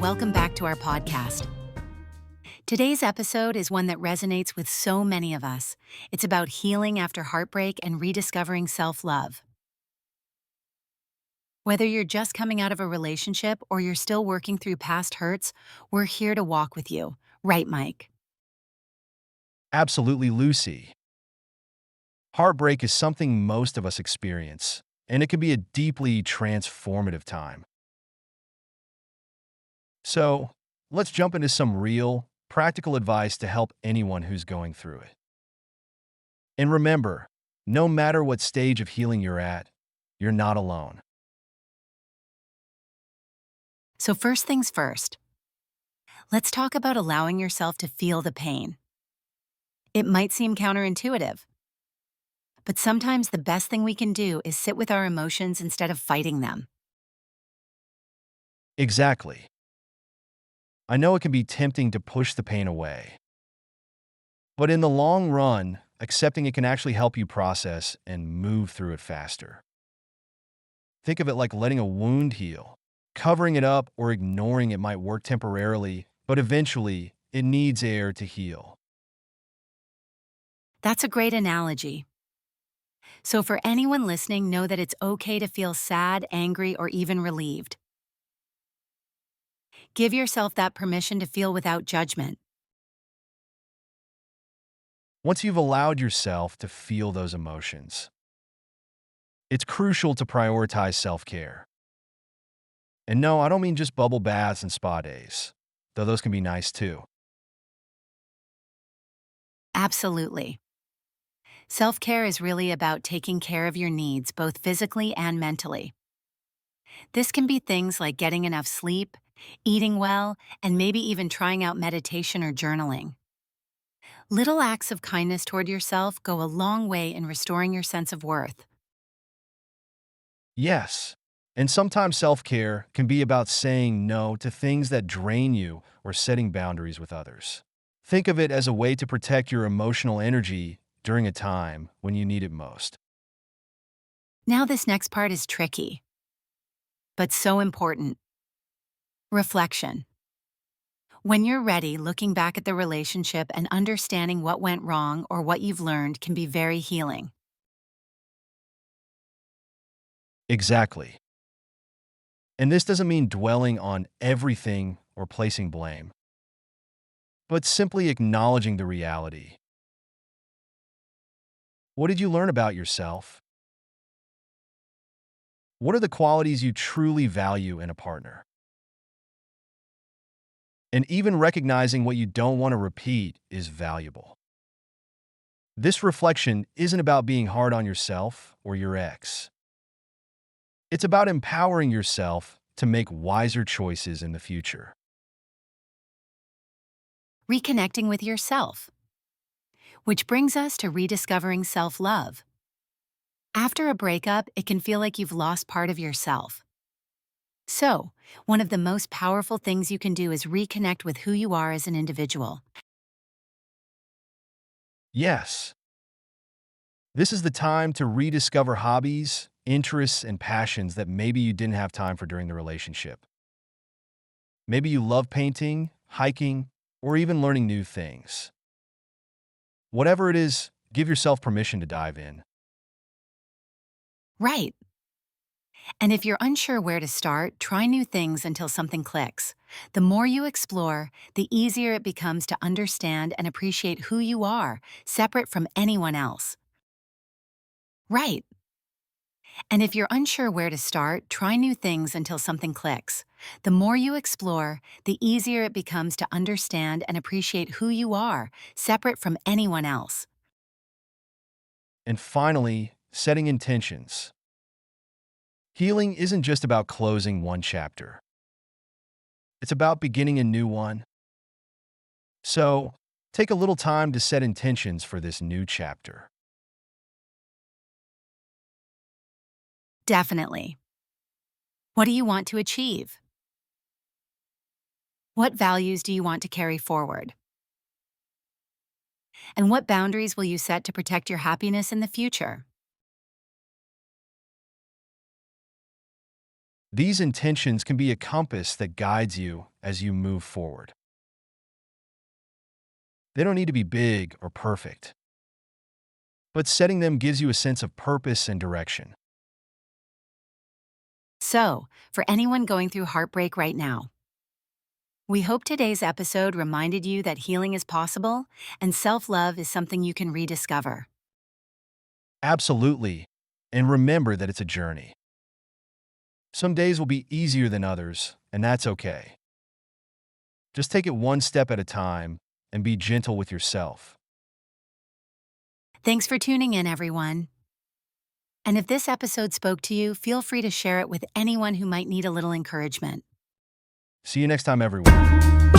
welcome back to our podcast. Today's episode is one that resonates with so many of us. It's about healing after heartbreak and rediscovering self-love. Whether you're just coming out of a relationship or you're still working through past hurts, we're here to walk with you. Right, Mike? Absolutely, Lucy. Heartbreak is something most of us experience, and it can be a deeply transformative time. So, let's jump into some real, practical advice to help anyone who's going through it. And remember, no matter what stage of healing you're at, you're not alone. So first things first, let's talk about allowing yourself to feel the pain. It might seem counterintuitive, but sometimes the best thing we can do is sit with our emotions instead of fighting them. Exactly. I know it can be tempting to push the pain away, but in the long run, accepting it can actually help you process and move through it faster. Think of it like letting a wound heal. Covering it up or ignoring it might work temporarily, but eventually, it needs air to heal. That's a great analogy. So for anyone listening, know that it's okay to feel sad, angry, or even relieved. Give yourself that permission to feel without judgment. Once you've allowed yourself to feel those emotions, it's crucial to prioritize self-care. And no, I don't mean just bubble baths and spa days, though those can be nice too. Absolutely. Self-care is really about taking care of your needs, both physically and mentally. This can be things like getting enough sleep, eating well, and maybe even trying out meditation or journaling. Little acts of kindness toward yourself go a long way in restoring your sense of worth. Yes, and sometimes self-care can be about saying no to things that drain you or setting boundaries with others. Think of it as a way to protect your emotional energy during a time when you need it most. Now, this next part is tricky, but so important. Reflection. When you're ready, looking back at the relationship and understanding what went wrong or what you've learned can be very healing. Exactly. And this doesn't mean dwelling on everything or placing blame, but simply acknowledging the reality. What did you learn about yourself? What are the qualities you truly value in a partner? And even recognizing what you don't want to repeat is valuable. This reflection isn't about being hard on yourself or your ex. It's about empowering yourself to make wiser choices in the future. Reconnecting with yourself. Which brings us to rediscovering self-love. After a breakup, it can feel like you've lost part of yourself. So, one of the most powerful things you can do is reconnect with who you are as an individual. Yes, this is the time to rediscover hobbies, interests, and passions that maybe you didn't have time for during the relationship. Maybe you love painting, hiking, or even learning new things. Whatever it is, give yourself permission to dive in. Right. And if you're unsure where to start, try new things until something clicks. The more you explore, the easier it becomes to understand and appreciate who you are, separate from anyone else. Right. And if you're unsure where to start, try new things until something clicks. The more you explore, the easier it becomes to understand and appreciate who you are, separate from anyone else. And finally, setting intentions. Healing isn't just about closing one chapter. It's about beginning a new one. So, take a little time to set intentions for this new chapter. Definitely. What do you want to achieve? What values do you want to carry forward? And what boundaries will you set to protect your happiness in the future? These intentions can be a compass that guides you as you move forward. They don't need to be big or perfect, but setting them gives you a sense of purpose and direction. So, for anyone going through heartbreak right now, we hope today's episode reminded you that healing is possible and self love is something you can rediscover. Absolutely. And remember that it's a journey. Some days will be easier than others, and that's okay. Just take it one step at a time and be gentle with yourself. Thanks for tuning in, everyone. And if this episode spoke to you, feel free to share it with anyone who might need a little encouragement. See you next time, everyone.